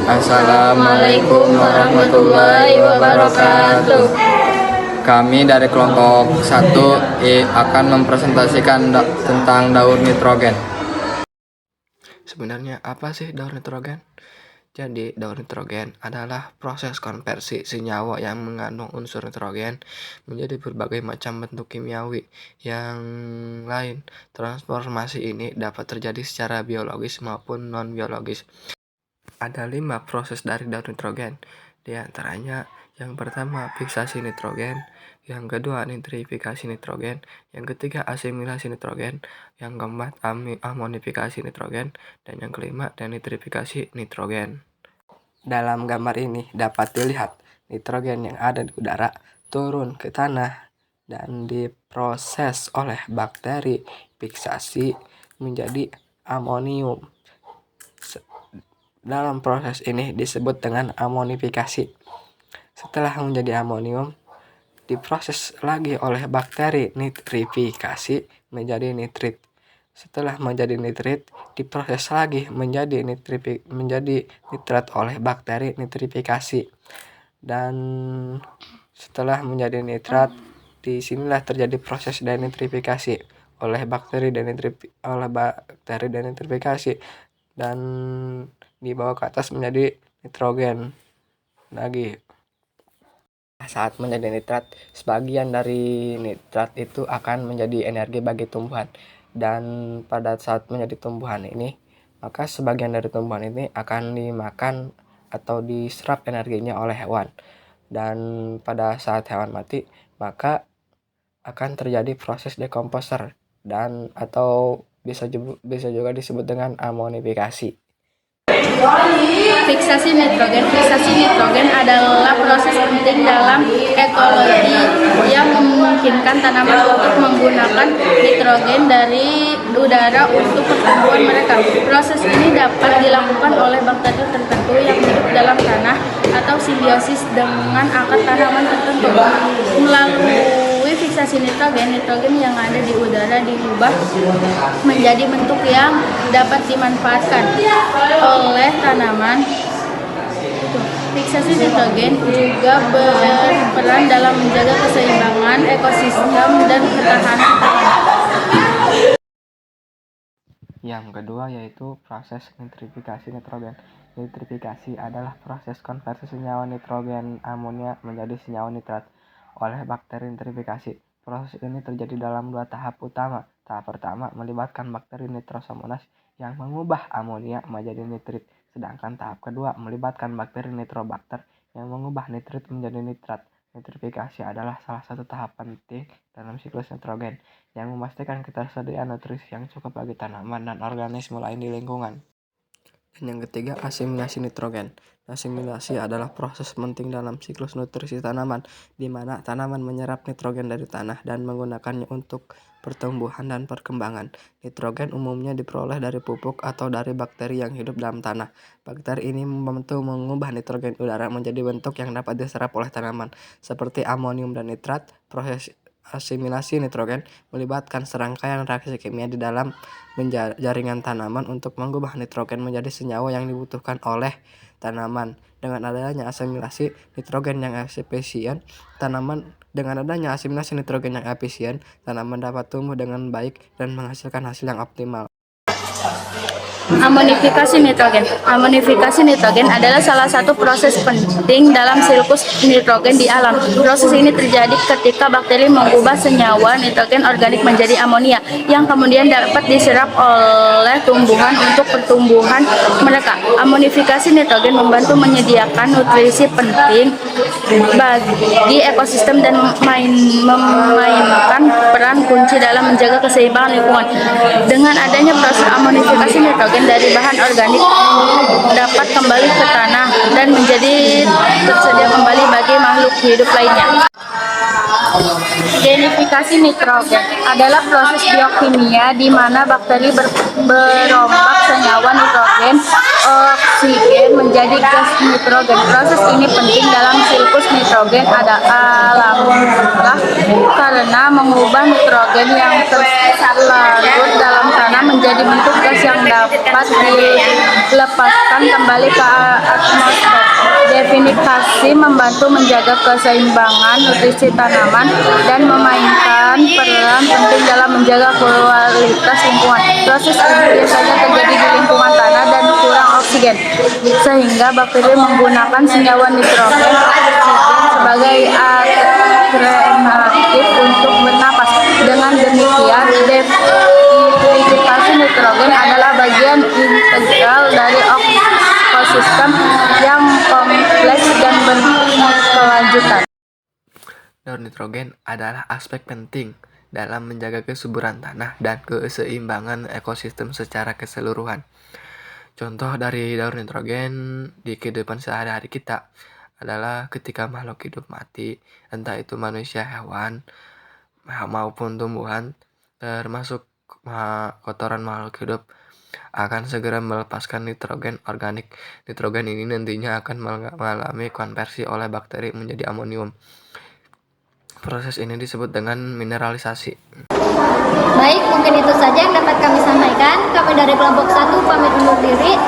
Assalamualaikum warahmatullahi wabarakatuh. Kami dari kelompok 1I akan mempresentasikan tentang daur nitrogen. Sebenarnya apa sih daur nitrogen? Jadi, daur nitrogen adalah proses konversi senyawa yang mengandung unsur nitrogen menjadi berbagai macam bentuk kimiawi yang lain. Transformasi ini dapat terjadi secara biologis maupun non-biologis. Ada 5 proses dari daur nitrogen, di antaranya yang pertama fiksasi nitrogen, yang kedua nitrifikasi nitrogen, yang ketiga asimilasi nitrogen, yang keempat amonifikasi nitrogen, dan yang kelima denitrifikasi nitrogen. Dalam gambar ini dapat dilihat nitrogen yang ada di udara turun ke tanah dan diproses oleh bakteri fiksasi menjadi amonium. Dalam proses ini disebut dengan amonifikasi. Setelah menjadi amonium, diproses lagi oleh bakteri nitrifikasi menjadi nitrit. Setelah menjadi nitrit, diproses lagi menjadi nitrat oleh bakteri nitrifikasi. Dan setelah menjadi nitrat, disinilah terjadi proses denitrifikasi oleh bakteri denitrifikasi dan dibawa ke atas menjadi nitrogen lagi. Saat menjadi nitrat, sebagian dari nitrat itu akan menjadi energi bagi tumbuhan. Dan pada saat menjadi tumbuhan ini, maka sebagian dari tumbuhan ini akan dimakan atau diserap energinya oleh hewan. Dan pada saat hewan mati, maka akan terjadi proses dekomposer dan atau bisa juga disebut dengan amonifikasi. Fiksasi nitrogen adalah proses penting dalam ekologi yang memungkinkan tanaman untuk menggunakan nitrogen dari udara untuk pertumbuhan mereka. Proses ini dapat dilakukan oleh bakteri tertentu yang hidup dalam tanah atau simbiosis dengan akar tanaman tertentu. Melalui fiksasi nitrogen yang ada di udara diubah menjadi bentuk yang dapat dimanfaatkan oleh tanaman. Fiksasi nitrogen juga berperan dalam menjaga keseimbangan ekosistem dan ketahanan pangan. Yang kedua yaitu proses nitrifikasi nitrogen. Nitrifikasi adalah proses konversi senyawa nitrogen amonia menjadi senyawa nitrat oleh bakteri nitrifikasi. Proses ini terjadi dalam 2 tahap utama. Tahap pertama melibatkan bakteri Nitrosomonas yang mengubah amonia menjadi nitrit, sedangkan tahap kedua melibatkan bakteri Nitrobacter yang mengubah nitrit menjadi nitrat. Nitrifikasi adalah salah satu tahap penting dalam siklus nitrogen yang memastikan ketersediaan nutrisi yang cukup bagi tanaman dan organisme lain di lingkungan. Dan yang ketiga, asimilasi nitrogen. Asimilasi adalah proses penting dalam siklus nutrisi tanaman, di mana tanaman menyerap nitrogen dari tanah dan menggunakannya untuk pertumbuhan dan perkembangan. Nitrogen umumnya diperoleh dari pupuk atau dari bakteri yang hidup dalam tanah. Bakteri ini membantu mengubah nitrogen udara menjadi bentuk yang dapat diserap oleh tanaman, seperti amonium dan nitrat. Proses asimilasi nitrogen melibatkan serangkaian reaksi kimia di dalam jaringan tanaman untuk mengubah nitrogen menjadi senyawa yang dibutuhkan oleh tanaman. Dengan adanya asimilasi nitrogen yang efisien, tanaman dapat tumbuh dengan baik dan menghasilkan hasil yang optimal. Amonifikasi nitrogen adalah salah satu proses penting dalam siklus nitrogen di alam. Proses ini terjadi ketika bakteri mengubah senyawa nitrogen organik menjadi amonia yang kemudian dapat diserap oleh tumbuhan untuk pertumbuhan mereka. Amonifikasi nitrogen membantu menyediakan nutrisi penting bagi ekosistem dan memainkan peran kunci dalam menjaga keseimbangan lingkungan. Dengan adanya proses amonifikasi nitrogen dari bahan organik dapat kembali ke tanah dan menjadi tersedia kembali bagi makhluk hidup lainnya. Denitrifikasi nitrogen adalah proses biokimia di mana bakteri berombak senyawa nitrogen, oksigen menjadi gas nitrogen. Proses ini penting dalam siklus nitrogen adalah karena mengubah nitrogen yang terlarut dalam tanah menjadi bentuk gas yang dapat dilepaskan kembali ke atmosfer. Definitasi membantu menjaga keseimbangan nutrisi tanaman dan memainkan peran penting dalam menjaga kualitas lingkungan. Proses ini biasanya terjadi di lingkungan tanah dan kurang oksigen, sehingga bakteri menggunakan senyawa nitrogen sebagai alternatif untuk bernapas. Dengan demikian, nitrifikasi nitrogen adalah bagian integral dari ekosistem yang kompleks dan berkelanjutan. Daur nitrogen adalah aspek penting dalam menjaga kesuburan tanah dan keseimbangan ekosistem secara keseluruhan. Contoh dari daur nitrogen di kehidupan sehari-hari kita adalah ketika makhluk hidup mati, entah itu manusia, hewan, maupun tumbuhan, termasuk kotoran makhluk hidup, akan segera melepaskan nitrogen organik. Nitrogen ini nantinya akan mengalami konversi oleh bakteri menjadi amonium. Proses ini disebut dengan mineralisasi. Baik, mungkin itu saja yang dapat kami sampaikan. Kami dari kelompok 1 pamit undur diri.